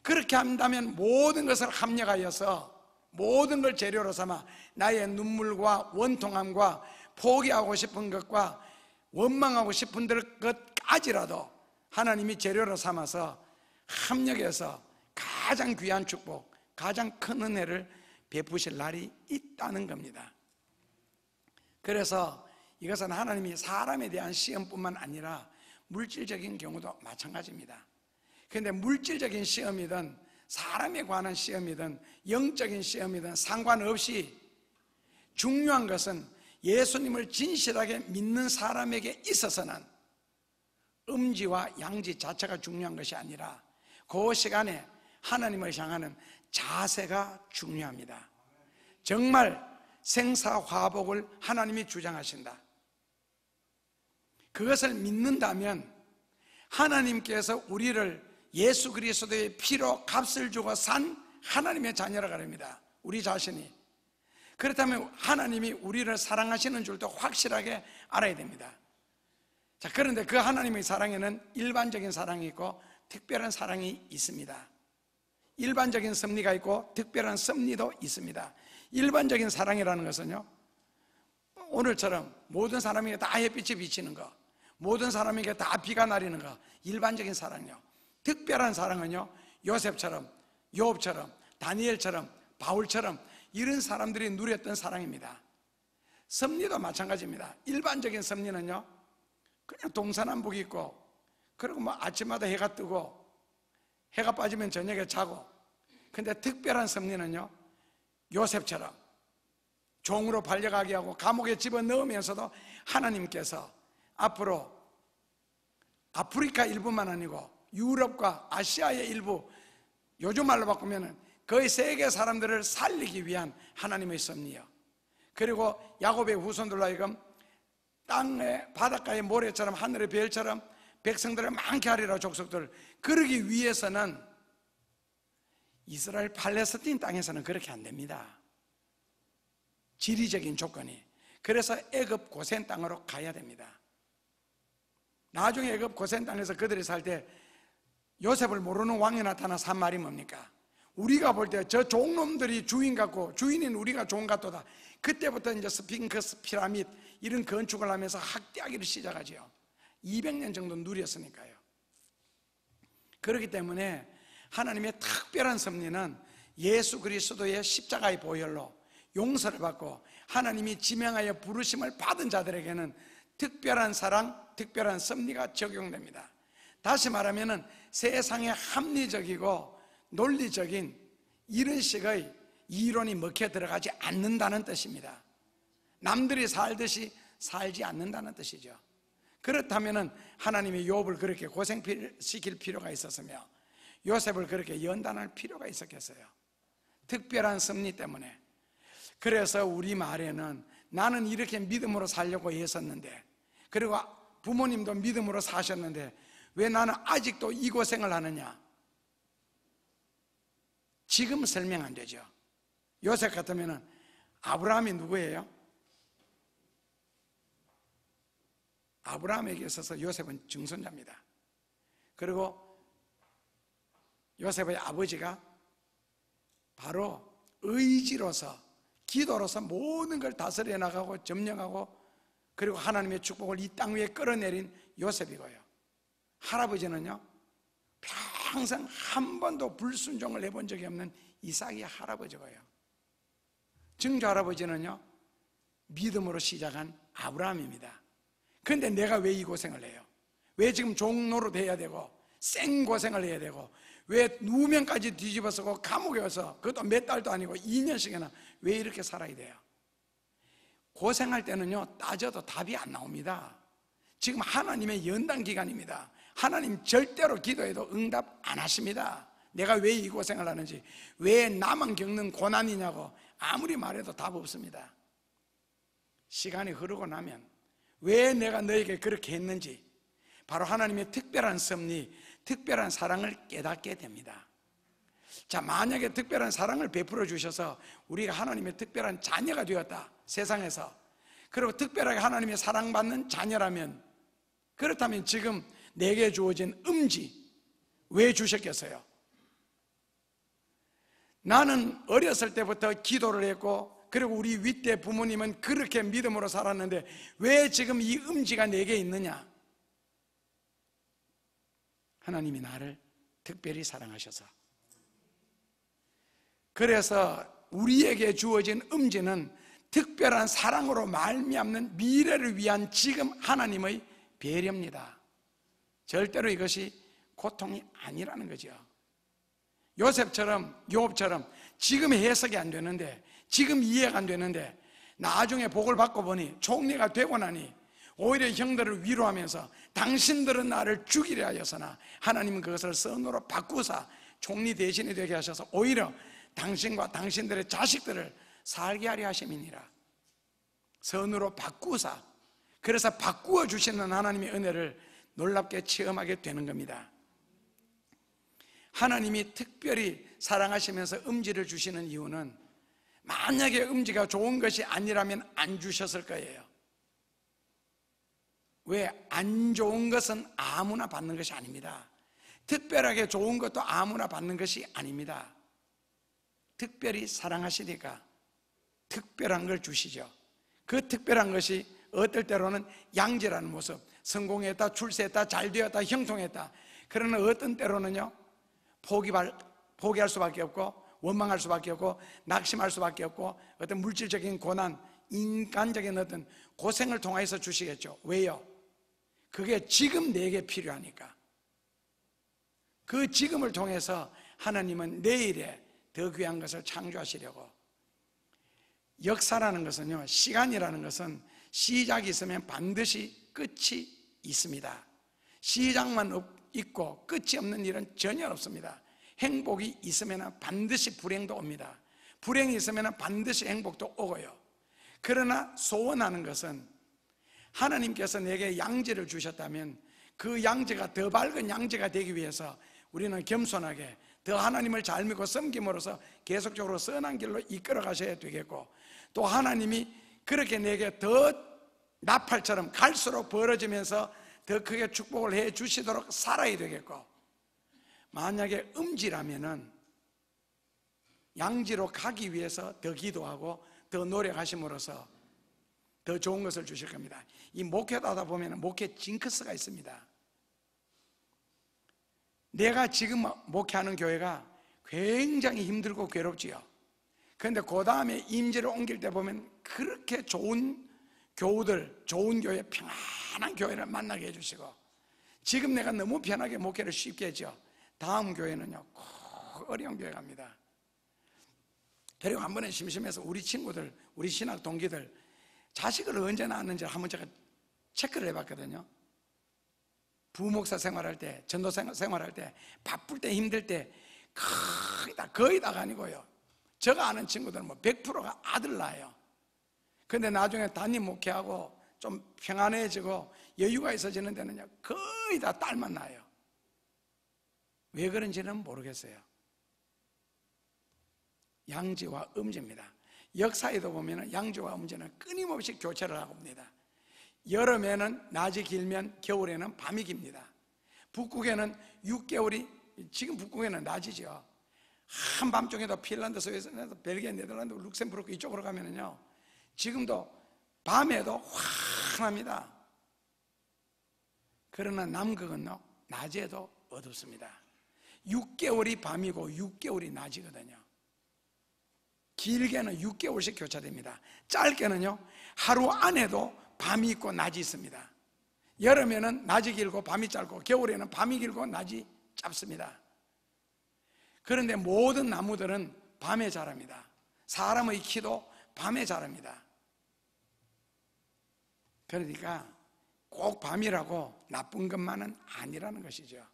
그렇게 한다면 모든 것을 합력하여서 모든 걸 재료로 삼아 나의 눈물과 원통함과 포기하고 싶은 것과 원망하고 싶은 것까지라도 하나님이 재료로 삼아서 합력해서 가장 귀한 축복, 가장 큰 은혜를 베푸실 날이 있다는 겁니다. 그래서 이것은 하나님이 사람에 대한 시험뿐만 아니라 물질적인 경우도 마찬가지입니다. 그런데 물질적인 시험이든 사람에 관한 시험이든 영적인 시험이든 상관없이 중요한 것은 예수님을 진실하게 믿는 사람에게 있어서는 음지와 양지 자체가 중요한 것이 아니라 그 시간에 하나님을 향하는 자세가 중요합니다. 정말 생사화복을 하나님이 주장하신다, 그것을 믿는다면 하나님께서 우리를 예수 그리스도의 피로 값을 주고 산 하나님의 자녀라고 합니다. 우리 자신이. 그렇다면 하나님이 우리를 사랑하시는 줄도 확실하게 알아야 됩니다. 자, 그런데 그 하나님의 사랑에는 일반적인 사랑이 있고 특별한 사랑이 있습니다. 일반적인 섭리가 있고 특별한 섭리도 있습니다. 일반적인 사랑이라는 것은요, 오늘처럼 모든 사람에게 다 햇빛이 비치는 거, 모든 사람에게 다 비가 내리는 거, 일반적인 사랑이요. 특별한 사랑은요, 요셉처럼, 요업처럼, 다니엘처럼, 바울처럼 이런 사람들이 누렸던 사랑입니다. 섭리도 마찬가지입니다. 일반적인 섭리는요, 그냥 동서남북이 있고, 그리고 뭐 아침마다 해가 뜨고 해가 빠지면 저녁에 자고. 근데 특별한 섭리는요, 요셉처럼 종으로 팔려가게 하고 감옥에 집어넣으면서도 하나님께서 앞으로 아프리카 일부만 아니고 유럽과 아시아의 일부, 요즘 말로 바꾸면 거의 세계 사람들을 살리기 위한 하나님의 섭리요. 그리고 야곱의 후손들로 하여금 땅의 바닷가의 모래처럼 하늘의 별처럼 백성들을 많게 하리라, 족속들. 그러기 위해서는 이스라엘 팔레스틴 땅에서는 그렇게 안 됩니다. 지리적인 조건이. 그래서 애굽 고센 땅으로 가야 됩니다. 나중에 애굽 고센 땅에서 그들이 살 때 요셉을 모르는 왕이 나타나서 한 말이 뭡니까? 우리가 볼 때 저 종놈들이 주인 같고 주인인 우리가 종 같도다. 그때부터 이제 스핑크스 피라미드 이런 건축을 하면서 학대하기를 시작하죠. 200년 정도 누렸으니까요. 그렇기 때문에 하나님의 특별한 섭리는 예수 그리스도의 십자가의 보혈로 용서를 받고 하나님이 지명하여 부르심을 받은 자들에게는 특별한 사랑, 특별한 섭리가 적용됩니다. 다시 말하면 세상의 합리적이고 논리적인 이런 식의 이론이 먹혀 들어가지 않는다는 뜻입니다. 남들이 살듯이 살지 않는다는 뜻이죠. 그렇다면 하나님이 욥을 그렇게 고생시킬 필요가 있었으며 요셉을 그렇게 연단할 필요가 있었겠어요. 특별한 섭리 때문에. 그래서 우리 말에는 나는 이렇게 믿음으로 살려고 했었는데, 그리고 부모님도 믿음으로 사셨는데 왜 나는 아직도 이 고생을 하느냐? 지금 설명 안 되죠. 요셉 같으면 아브라함이 누구예요? 아브라함에게 있어서 요셉은 증손자입니다. 그리고 요셉의 아버지가 바로 의지로서, 기도로서 모든 걸 다스려 나가고 점령하고 그리고 하나님의 축복을 이 땅 위에 끌어내린 요셉이고요. 할아버지는요, 평생 한 번도 불순종을 해본 적이 없는 이삭의 할아버지고요. 증조 할아버지는요, 믿음으로 시작한 아브라함입니다. 그런데 내가 왜 이 고생을 해요? 왜 지금 종로로 돼야 되고 생고생을 해야 되고 왜 누명까지 뒤집어쓰고 감옥에 와서 그것도 몇 달도 아니고 2년씩이나 왜 이렇게 살아야 돼요? 고생할 때는요, 따져도 답이 안 나옵니다. 지금 하나님의 연단 기간입니다. 하나님 절대로 기도해도 응답 안 하십니다. 내가 왜 이 고생을 하는지, 왜 나만 겪는 고난이냐고 아무리 말해도 답 없습니다. 시간이 흐르고 나면 왜 내가 너에게 그렇게 했는지 바로 하나님의 특별한 섭리, 특별한 사랑을 깨닫게 됩니다. 자, 만약에 특별한 사랑을 베풀어 주셔서 우리가 하나님의 특별한 자녀가 되었다, 세상에서. 그리고 특별하게 하나님의 사랑받는 자녀라면, 그렇다면 지금 내게 주어진 음지 왜 주셨겠어요? 나는 어렸을 때부터 기도를 했고 그리고 우리 윗대 부모님은 그렇게 믿음으로 살았는데 왜 지금 이 음지가 내게 있느냐? 하나님이 나를 특별히 사랑하셔서. 그래서 우리에게 주어진 음지는 특별한 사랑으로 말미암는 미래를 위한 지금 하나님의 배려입니다. 절대로 이것이 고통이 아니라는 거죠. 요셉처럼, 욥처럼 지금 해석이 안 되는데, 지금 이해가 안 되는데 나중에 복을 받고 보니, 총리가 되고 나니 오히려 형들을 위로하면서 당신들은 나를 죽이려 하였으나 하나님은 그것을 선으로 바꾸사 총리 대신이 되게 하셔서 오히려 당신과 당신들의 자식들을 살게 하려 하심이니라. 선으로 바꾸사. 그래서 바꾸어 주시는 하나님의 은혜를 놀랍게 체험하게 되는 겁니다. 하나님이 특별히 사랑하시면서 음지를 주시는 이유는 만약에 음지가 좋은 것이 아니라면 안 주셨을 거예요. 왜? 안 좋은 것은 아무나 받는 것이 아닙니다. 특별하게 좋은 것도 아무나 받는 것이 아닙니다. 특별히 사랑하시니까 특별한 걸 주시죠. 그 특별한 것이 어떨 때로는 양지라는 모습, 성공했다, 출세했다, 잘되었다, 형통했다. 그러나 어떤 때로는요, 포기할 수밖에 없고 원망할 수밖에 없고 낙심할 수밖에 없고 어떤 물질적인 고난, 인간적인 어떤 고생을 통해서 주시겠죠. 왜요? 그게 지금 내게 필요하니까. 그 지금을 통해서 하나님은 내일에 더 귀한 것을 창조하시려고. 역사라는 것은요, 시간이라는 것은 시작이 있으면 반드시 끝이 있습니다. 시작만 있고 끝이 없는 일은 전혀 없습니다. 행복이 있으면 반드시 불행도 옵니다. 불행이 있으면 반드시 행복도 오고요. 그러나 소원하는 것은 하나님께서 내게 양지를 주셨다면 그 양지가 더 밝은 양지가 되기 위해서 우리는 겸손하게 더 하나님을 잘 믿고 섬김으로써 계속적으로 선한 길로 이끌어 가셔야 되겠고, 또 하나님이 그렇게 내게 더 나팔처럼 갈수록 벌어지면서 더 크게 축복을 해 주시도록 살아야 되겠고, 만약에 음지라면은 양지로 가기 위해서 더 기도하고 더 노력하심으로써 더 좋은 것을 주실 겁니다. 이 목회도 하다 보면 목회 징크스가 있습니다. 내가 지금 목회하는 교회가 굉장히 힘들고 괴롭지요. 그런데 그 다음에 임지를 옮길 때 보면 그렇게 좋은 교우들, 좋은 교회, 평안한 교회를 만나게 해주시고, 지금 내가 너무 편하게 목회를 쉽게 했죠. 다음 교회는요 꼭 어려운 교회 갑니다. 그리고 한 번에 심심해서 우리 친구들, 우리 신학 동기들 자식을 언제 낳았는지 한번 제가 체크를 해봤거든요. 부목사 생활할 때, 전도 생활할 때, 바쁠 때, 힘들 때 거의 다가 아니고요, 제가 아는 친구들은 뭐 100%가 아들 낳아요. 근데 나중에 담임 목회하고 좀 평안해지고 여유가 있어지는 데는요 거의 다 딸만 낳아요. 왜 그런지는 모르겠어요. 양지와 음지입니다. 역사에도 보면 양지와 음지는 끊임없이 교체를 하고 옵니다. 여름에는 낮이 길면 겨울에는 밤이 깁니다. 북극에는 6개월이, 지금 북극에는 낮이죠. 한밤중에도 핀란드, 스웨덴, 벨기에, 네덜란드, 룩셈부르크 이쪽으로 가면은요 지금도 밤에도 환합니다. 그러나 남극은 낮에도 어둡습니다. 6개월이 밤이고 6개월이 낮이거든요. 길게는 6개월씩 교차됩니다. 짧게는요 하루 안에도 밤이 있고 낮이 있습니다. 여름에는 낮이 길고 밤이 짧고, 겨울에는 밤이 길고 낮이 짧습니다. 그런데 모든 나무들은 밤에 자랍니다. 사람의 키도 밤에 자랍니다. 그러니까 꼭 밤이라고 나쁜 것만은 아니라는 것이죠.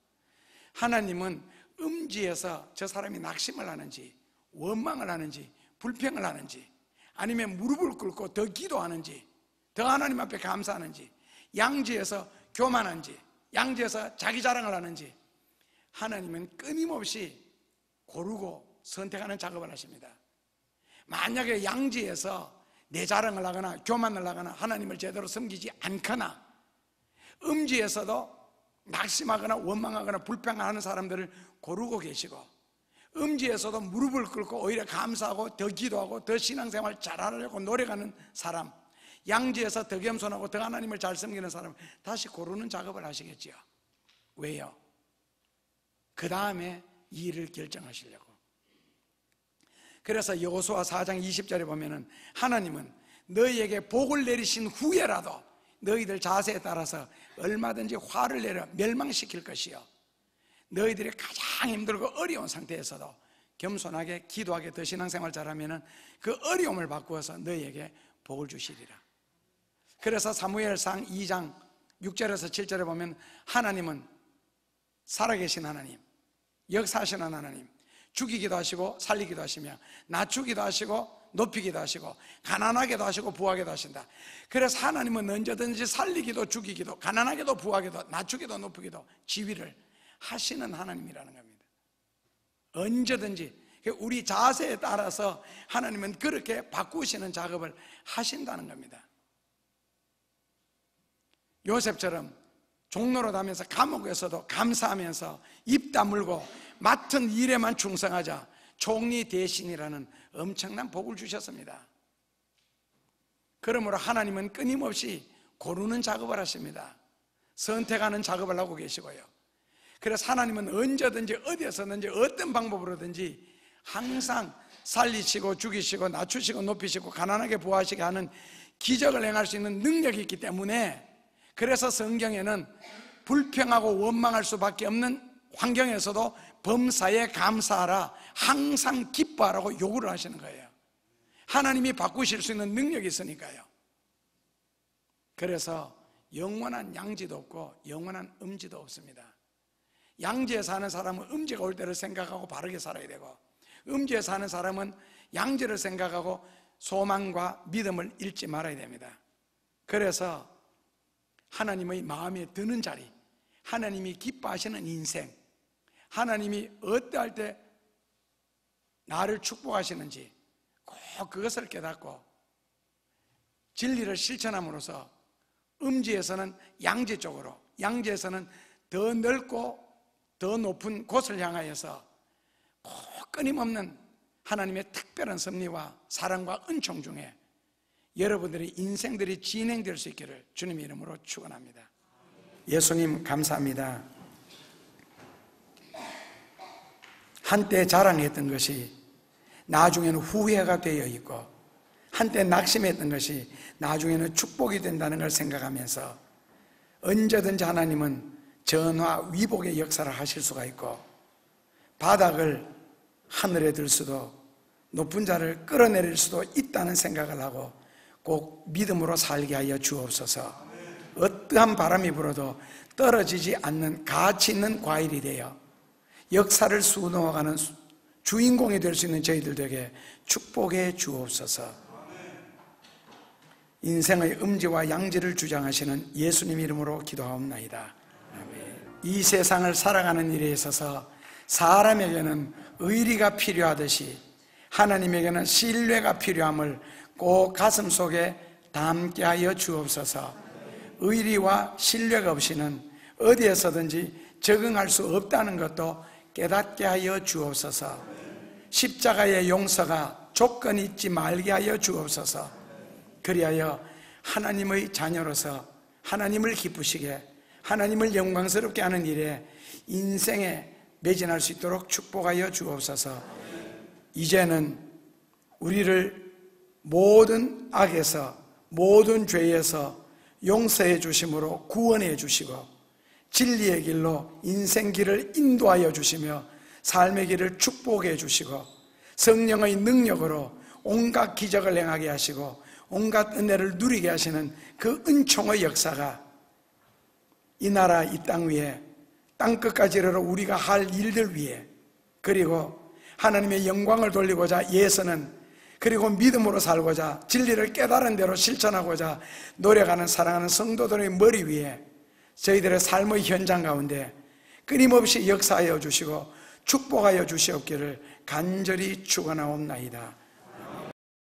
하나님은 음지에서 저 사람이 낙심을 하는지, 원망을 하는지, 불평을 하는지, 아니면 무릎을 꿇고 더 기도하는지, 더 하나님 앞에 감사하는지, 양지에서 교만한지, 양지에서 자기 자랑을 하는지, 하나님은 끊임없이 고르고 선택하는 작업을 하십니다. 만약에 양지에서 내 자랑을 하거나 교만을 하거나 하나님을 제대로 섬기지 않거나, 음지에서도 낙심하거나 원망하거나 불평하는 사람들을 고르고 계시고, 음지에서도 무릎을 꿇고 오히려 감사하고 더 기도하고 더 신앙생활 잘하려고 노력하는 사람, 양지에서 더 겸손하고 더 하나님을 잘 섬기는 사람 다시 고르는 작업을 하시겠지요. 왜요? 그 다음에 일을 결정하시려고. 그래서 여호수아 4장 20절에 보면은 하나님은 너희에게 복을 내리신 후에라도 너희들 자세에 따라서 얼마든지 화를 내려 멸망시킬 것이요, 너희들이 가장 힘들고 어려운 상태에서도 겸손하게 기도하게 더 신앙생활 잘하면은 그 어려움을 바꾸어서 너희에게 복을 주시리라. 그래서 사무엘상 2장 6절에서 7절에 보면 하나님은 살아계신 하나님, 역사하시는 하나님, 죽이기도 하시고 살리기도 하시며 낮추기도 하시고 높이기도 하시고 가난하게도 하시고 부하게도 하신다. 그래서 하나님은 언제든지 살리기도 죽이기도 가난하게도 부하게도 낮추기도 높이기도 지위를 하시는 하나님이라는 겁니다. 언제든지 우리 자세에 따라서 하나님은 그렇게 바꾸시는 작업을 하신다는 겁니다. 요셉처럼 종로로 다면서 감옥에서도 감사하면서 입 다물고 맡은 일에만 충성하자 총리 대신이라는 엄청난 복을 주셨습니다. 그러므로 하나님은 끊임없이 고르는 작업을 하십니다. 선택하는 작업을 하고 계시고요. 그래서 하나님은 언제든지 어디에서든지 어떤 방법으로든지 항상 살리시고 죽이시고 낮추시고 높이시고 가난하게 부하시게 하는 기적을 행할 수 있는 능력이 있기 때문에, 그래서 성경에는 불평하고 원망할 수밖에 없는 환경에서도 범사에 감사하라, 항상 기뻐하라고 요구를 하시는 거예요. 하나님이 바꾸실 수 있는 능력이 있으니까요. 그래서 영원한 양지도 없고 영원한 음지도 없습니다. 양지에 사는 사람은 음지가 올 때를 생각하고 바르게 살아야 되고, 음지에 사는 사람은 양지를 생각하고 소망과 믿음을 잃지 말아야 됩니다. 그래서 하나님의 마음에 드는 자리, 하나님이 기뻐하시는 인생, 하나님이 어떠할 때 나를 축복하시는지 꼭 그것을 깨닫고 진리를 실천함으로써 음지에서는 양지 쪽으로, 양지에서는 더 넓고 더 높은 곳을 향하여서 끊임없는 하나님의 특별한 섭리와 사랑과 은총 중에 여러분들의 인생들이 진행될 수 있기를 주님의 이름으로 축원합니다. 예수님 감사합니다. 한때 자랑했던 것이 나중에는 후회가 되어 있고, 한때 낙심했던 것이 나중에는 축복이 된다는 걸 생각하면서 언제든지 하나님은 전화 위복의 역사를 하실 수가 있고, 바닥을 하늘에 들 수도 높은 자를 끌어내릴 수도 있다는 생각을 하고 꼭 믿음으로 살게 하여 주옵소서. 어떠한 바람이 불어도 떨어지지 않는 가치 있는 과일이 되어 역사를 수놓아가는 주인공이 될 수 있는 저희들에게 축복해 주옵소서. 인생의 음지와 양지를 주장하시는 예수님 이름으로 기도하옵나이다. 아멘. 이 세상을 살아가는 일에 있어서 사람에게는 의리가 필요하듯이 하나님에게는 신뢰가 필요함을 꼭 가슴속에 담게 하여 주옵소서. 의리와 신뢰가 없이는 어디에서든지 적응할 수 없다는 것도 깨닫게 하여 주옵소서. 십자가의 용서가 조건 있지 말게 하여 주옵소서. 그리하여 하나님의 자녀로서 하나님을 기쁘시게, 하나님을 영광스럽게 하는 일에 인생에 매진할 수 있도록 축복하여 주옵소서. 이제는 우리를 모든 악에서, 모든 죄에서 용서해 주심으로 구원해 주시고 진리의 길로 인생 길을 인도하여 주시며 삶의 길을 축복해 주시고 성령의 능력으로 온갖 기적을 행하게 하시고 온갖 은혜를 누리게 하시는 그 은총의 역사가 이 나라 이 땅 위에 땅끝까지 이르러 우리가 할 일들 위에, 그리고 하나님의 영광을 돌리고자 예서는, 그리고 믿음으로 살고자 진리를 깨달은 대로 실천하고자 노력하는 사랑하는 성도들의 머리 위에 저희들의 삶의 현장 가운데 끊임없이 역사하여 주시고 축복하여 주시옵기를 간절히 축원하옵나이다.